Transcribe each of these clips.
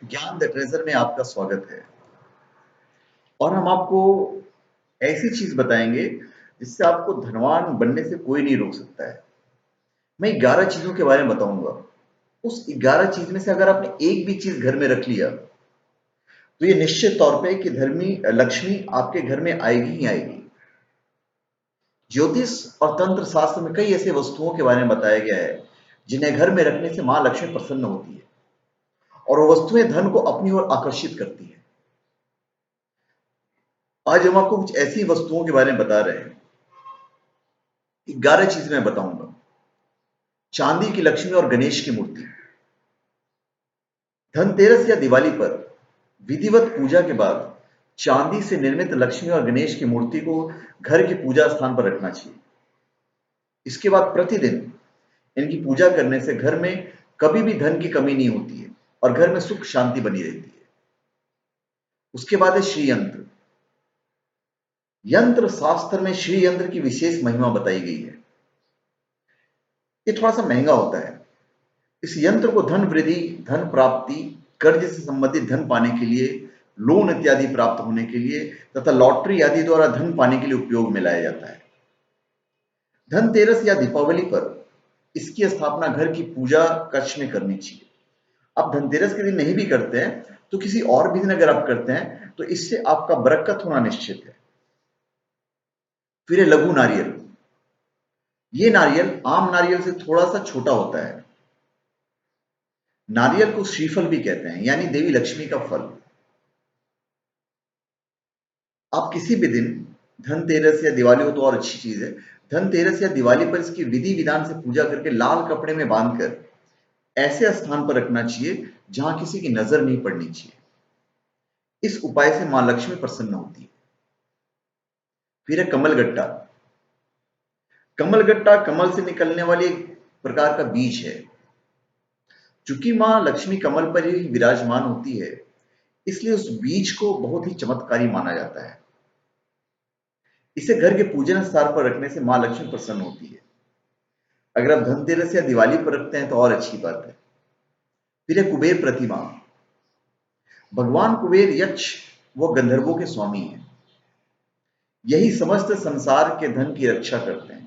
ज्ञान the treasure में आपका स्वागत है। और हम आपको ऐसी चीज बताएंगे जिससे आपको धनवान बनने से कोई नहीं रोक सकता है। मैं 11 चीजों के बारे में बताऊंगा। उस 11 चीज में से अगर आपने एक भी चीज घर में रख लिया तो ये निश्चित तौर पे कि धर्मी लक्ष्मी आपके घर में आएगी ही आएगी। ज्योतिष और तंत्र शास्त्र में कई ऐसे वस्तुओं के बारे में बताया गया है जिन्हें घर में रखने से मां लक्ष्मी प्रसन्न होती है और वो वस्तुएं धन को अपनी ओर आकर्षित करती है। आज हम आपको कुछ ऐसी वस्तुओं के बारे में बता रहे हैं। 11 चीजें मैं बताऊंगा। चांदी की लक्ष्मी और गणेश की मूर्ति। धनतेरस या दिवाली पर विधिवत पूजा के बाद चांदी से निर्मित लक्ष्मी और गणेश की मूर्ति को घर के पूजा स्थान पर रखना चाहिए। इसके बाद प्रतिदिन इनकी पूजा करने से घर में कभी भी धन की कमी नहीं होती है और घर में सुख शांति बनी रहती है। उसके बाद है श्री यंत्र। यंत्र शास्त्र में श्री यंत्र की विशेष महिमा बताई गई है। ये थोड़ा सा महंगा होता है। इस यंत्र को धन वृद्धि, धन प्राप्ति, कर्ज से संबंधित धन पाने के लिए, लोन इत्यादि प्राप्त होने के लिए तथा लॉटरी आदि द्वारा धन पाने के लिए उपयोग में लाया जाता है। धनतेरस या दीपावली पर इसकी स्थापना घर की पूजा कक्ष में करनी चाहिए। आप धनतेरस के दिन नहीं भी करते हैं तो किसी और भी दिन अगर आप करते हैं तो इससे आपका बरकत होना निश्चित है। फिर है लघु नारियल। ये नारियल आम नारियल से थोड़ा सा छोटा होता है। नारियल को श्रीफल भी कहते हैं, यानी देवी लक्ष्मी का फल। आप किसी भी दिन, धनतेरस या दिवाली हो तो और अच्छी चीज है, धनतेरस या दिवाली पर इसकी विधि विधान से पूजा करके लाल कपड़े में बांधकर ऐसे स्थान पर रखना चाहिए जहां किसी की नजर नहीं पड़नी चाहिए। इस उपाय से मां लक्ष्मी प्रसन्न होती है। फिर है कमलगट्टा। कमलगट्टा कमल से निकलने वाली एक प्रकार का बीज है। चूंकि मां लक्ष्मी कमल पर ही विराजमान होती है, इसलिए उस बीज को बहुत ही चमत्कारी माना जाता है। इसे घर के पूजन स्थान पर रखने से मां लक्ष्मी प्रसन्न होती है। अगर आप धनतेरस या दिवाली पर रखते हैं तो और अच्छी बात है। फिर है कुबेर प्रतिमा। भगवान कुबेर यक्ष व गंधर्वों के स्वामी हैं। यही समस्त संसार के धन की रक्षा करते हैं।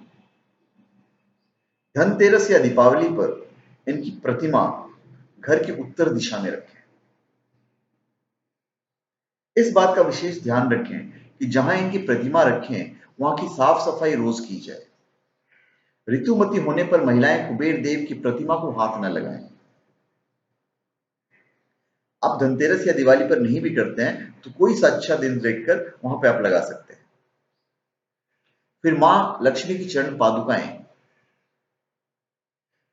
धनतेरस या दीपावली पर इनकी प्रतिमा घर की उत्तर दिशा में रखें। इस बात का विशेष ध्यान रखें कि जहां इनकी प्रतिमा रखें वहां की साफ सफाई रोज की जाए। ऋतुमती होने पर महिलाएं कुबेर देव की प्रतिमा को हाथ न लगाएं। आप धनतेरस या दिवाली पर नहीं भी करते हैं तो कोई सा अच्छा दिन देखकर वहां पे आप लगा सकते हैं। फिर मां लक्ष्मी की चरण पादुकाएं।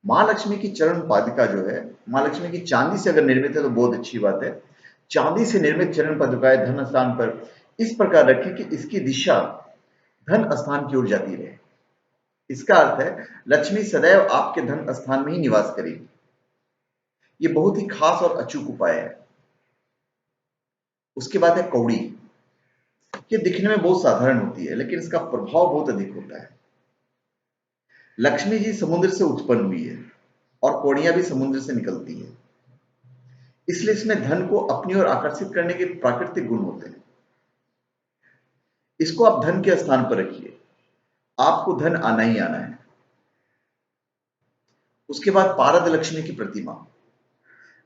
मां लक्ष्मी की चरण पादुका जो है, मां लक्ष्मी की चांदी से अगर निर्मित है तो बहुत अच्छी बात है। चांदी से निर्मित चरण पादुकाएं धन स्थान पर इस प्रकार रखें कि इसकी दिशा धन स्थान की ओर जाती रहे। इसका अर्थ है लक्ष्मी सदैव आपके धन स्थान में ही निवास करेगी। ये बहुत ही खास और अचूक उपाय है। उसके बाद है कौड़ी। ये दिखने में बहुत साधारण होती है लेकिन इसका प्रभाव बहुत अधिक होता है। लक्ष्मी जी समुद्र से उत्पन्न हुई है और कौड़ियां भी समुद्र से निकलती है, इसलिए इसमें धन को अपनी ओर आकर्षित करने के प्राकृतिक गुण होते हैं। इसको आप धन के स्थान पर रखिए, आपको धन आना ही आना है। उसके बाद पारद लक्ष्मी की प्रतिमा।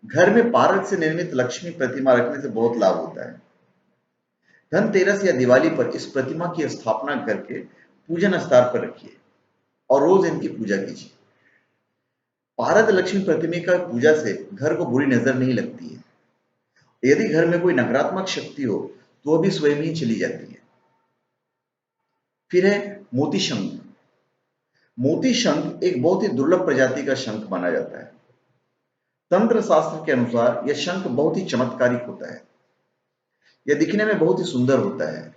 घर में पारद से निर्मित लक्ष्मी प्रतिमा रखने से बहुत लाभ होता है। धनतेरस या दिवाली पर इस प्रतिमा की स्थापना करके पूजन स्थान पर रखिए और रोज इनकी पूजा कीजिए। पारद लक्ष्मी प्रतिमा का पूजा से घर को बुरी नजर नहीं लगती है। यदि घर में कोई नकारात्मक शक्ति हो तो वह भी स्वयं ही चली जाती है। फिर है मोती शंख। मोती शंख एक बहुत ही दुर्लभ प्रजाति का शंख माना जाता है। तंत्र शास्त्र के अनुसार यह शंख बहुत ही चमत्कारिक होता है। यह दिखने में बहुत ही सुंदर होता है।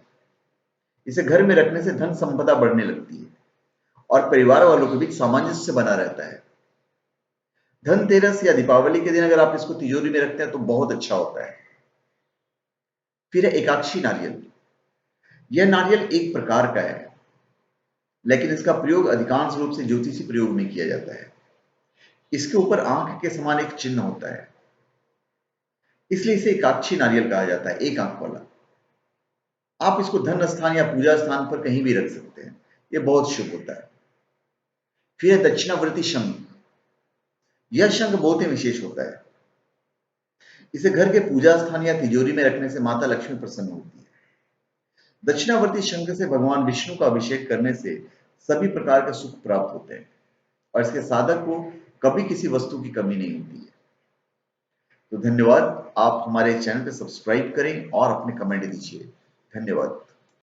इसे घर में रखने से धन संपदा बढ़ने लगती है और परिवार वालों के बीच सामंजस्य बना रहता है। धनतेरस या दीपावली के दिन अगर आप इसको तिजोरी में रखते हैं तो बहुत अच्छा होता है। फिर है एकाक्षी नारियल। यह नारियल एक प्रकार का है लेकिन इसका प्रयोग अधिकांश रूप से ज्योतिषी प्रयोग में किया जाता है। इसके ऊपर आंख के समान एक चिन्ह होता है। इसलिए इसे एकाक्षी नारियल कहा जाता है, एक आंख वाला। आप इसको धन स्थान या पूजा स्थान पर कहीं भी रख सकते हैं, ये बहुत शुभ होता है। फिर है दक्षिणावर्ती शंख। यह शंख बहुत ही विशेष होता है। इसे घर के पूजा स्थान या तिजोरी में रखने से माता लक्ष्मी प्रसन्न होती है। दक्षिणावर्ती शंख से भगवान विष्णु का अभिषेक करने से सभी प्रकार के सुख प्राप्त होते हैं और इसके साधक को कभी किसी वस्तु की कमी नहीं होती है। तो धन्यवाद। आप हमारे चैनल पर सब्सक्राइब करें और अपने कमेंट दीजिए। धन्यवाद।